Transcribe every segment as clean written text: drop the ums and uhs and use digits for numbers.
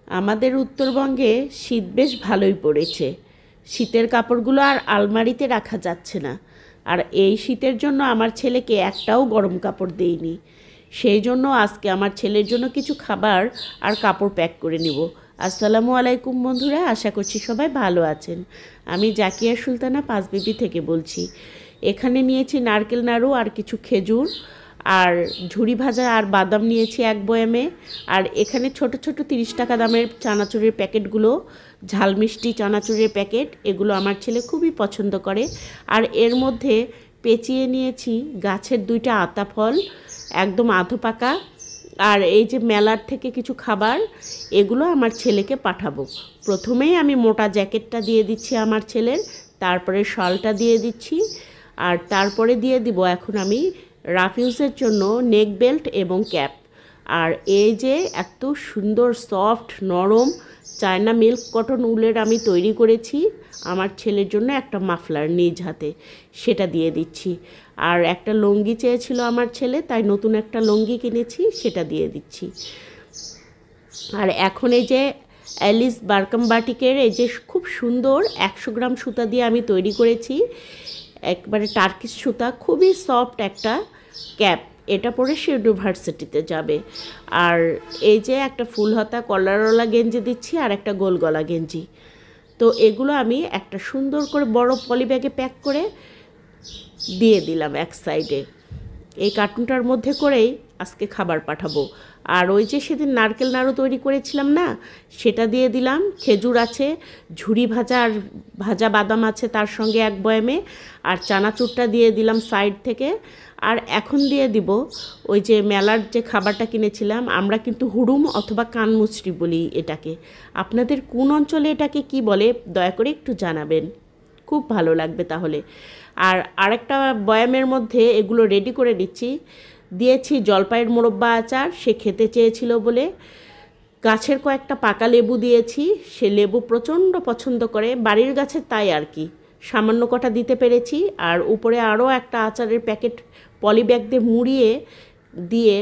আমাদের উত্তরবঙ্গে শীত বেশ ভালোই পড়েছে। শীতের কাপড়গুলো আর আলমারিতে রাখা যাচ্ছে না। আর এই শীতের জন্য আমার ছেলেকে একটাও গরম কাপড় দেইনি। সেই জন্য আজকে আমার ছেলের জন্য কিছু খাবার আর কাপড় প্যাক করে নিব। আসসালামু আলাইকুম বন্ধুরা, আশা করছি সবাই ভালো আছেন। আমি জাকিয়া সুলতানা পাঁচবিবি থেকে বলছি। এখানে নিয়েছি নারকেল নাড়ু আর কিছু খেজুর আর ঝুরি ভাজা আর বাদাম নিয়েছি এক বয়ামে। আর এখানে ছোট ছোট 30 টাকা দামের চানাচুরের প্যাকেটগুলো, ঝাল মিষ্টি চানাচুরের প্যাকেট, এগুলো আমার ছেলে খুবই পছন্দ করে। আর এর মধ্যে পেঁচিয়ে নিয়েছি গাছের 2টা আতা ফল, একদম আধো পাকা। আর এই যে মেলার থেকে কিছু খাবার, এগুলো আমার ছেলেকে পাঠাবো। প্রথমেই আমি মোটা জ্যাকেটটা দিয়ে দিচ্ছি আমার ছেলের, তারপরে শলটা দিয়ে দিচ্ছি, আর তারপরে দিয়ে দিব এখন আমি রাফ ইউজের জন্য নেক বেল্ট এবং ক্যাপ। আর এই যে এত সুন্দর সফট নরম চায়না মিল্ক কটন উলের আমি তৈরি করেছি আমার ছেলের জন্য একটা মাফলার নিজ হাতে, সেটা দিয়ে দিচ্ছি। আর একটা লুঙ্গি চেয়েছিল আমার ছেলে, তাই নতুন একটা লুঙ্গি কিনেছি, সেটা দিয়ে দিচ্ছি। আর এখন এই যে অ্যালিস বার্কাম বাটিকের এই যে খুব সুন্দর 100 গ্রাম সুতা দিয়ে আমি তৈরি করেছি, একবারে টার্কিশ সুতা, খুবই সফট একটা ক্যাপ। এটা পরে সে ইউনিভার্সিটিতে যাবে। আর এই যে একটা ফুল হাতা কলারওয়ালা গেঞ্জি দিচ্ছি আর একটা গোল গলা গেঞ্জি। তো এগুলো আমি একটা সুন্দর করে বড় পলি ব্যাগে প্যাক করে দিয়ে দিলাম এক সাইডে। এই কার্টুনটার মধ্যে করেই আজকে খাবার পাঠাবো। আর ওই যে সেদিন নারকেল নাড়ু তৈরি করেছিলাম না, সেটা দিয়ে দিলাম। খেজুর আছে, ঝুরি ভাজা আর ভাজা বাদাম আছে তার সঙ্গে এক বয়ামে, আর চানাচুরটা দিয়ে দিলাম সাইড থেকে। আর এখন দিয়ে দিব ওই যে মেলার যে খাবারটা কিনেছিলাম, আমরা কিন্তু হুড়ুম অথবা কানমুচড়ি বলি এটাকে। আপনাদের কোন অঞ্চলে এটাকে কি বলে দয়া করে একটু জানাবেন, খুব ভালো লাগবে তাহলে। আর আরেকটা বয়ামের মধ্যে এগুলো রেডি করে দিচ্ছি। দিয়েছি জলপাইয়ের মোরব্বা আচার, সে খেতে চেয়েছিল বলে। গাছের কয়েকটা পাকা লেবু দিয়েছি, সে লেবু প্রচণ্ড পছন্দ করে, বাড়ির গাছের তাই আর কি, সামান্য কটা দিতে পেরেছি। আর উপরে আরও একটা আচারের প্যাকেট পলি ব্যাগ দিয়ে মুড়িয়ে দিয়ে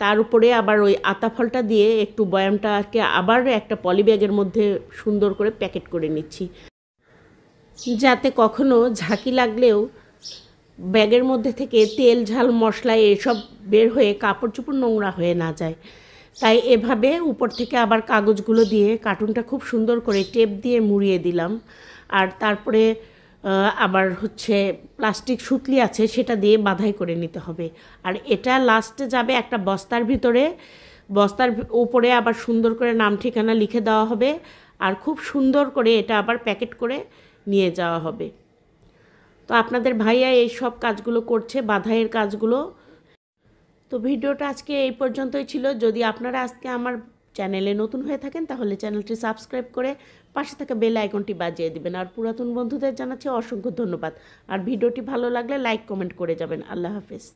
তার উপরে আবার ওই আতা ফলটা দিয়ে একটু বয়ামটাকে আবার একটা পলি ব্যাগের মধ্যে সুন্দর করে প্যাকেট করে নিচ্ছি, যাতে কখনো ঝাঁকি লাগলেও ব্যাগের মধ্যে থেকে তেল ঝাল মশলা এসব বের হয়ে কাপড় চোপড় নোংরা হয়ে না যায়। তাই এভাবে উপর থেকে আবার কাগজগুলো দিয়ে কার্টুনটা খুব সুন্দর করে টেপ দিয়ে মুড়িয়ে দিলাম। আর তারপরে আবার হচ্ছে প্লাস্টিক সুতলি আছে, সেটা দিয়ে বাঁধাই করে নিতে হবে। আর এটা লাস্টে যাবে একটা বস্তার ভিতরে, বস্তার উপরে আবার সুন্দর করে নাম ঠিকানা লিখে দেওয়া হবে। আর খুব সুন্দর করে এটা আবার প্যাকেট করে নিয়ে যাওয়া হবে। তো আপনাদের ভাইয়া এই সব কাজগুলো করছে, বাধাইয়ের কাজগুলো। তো ভিডিওটা আজকে এই পর্যন্তই ছিল। যদি আপনারা আজকে আমার চ্যানেলে নতুন হয়ে থাকেন তাহলে চ্যানেলটি সাবস্ক্রাইব করে পাশে থাকা বেল আইকনটি বাজিয়ে দিবেন। আর পুরাতন বন্ধুদের জানাচ্ছি অসংখ্য ধন্যবাদ। আর ভিডিওটি ভালো লাগলে লাইক কমেন্ট করে যাবেন। আল্লাহ হাফেজ।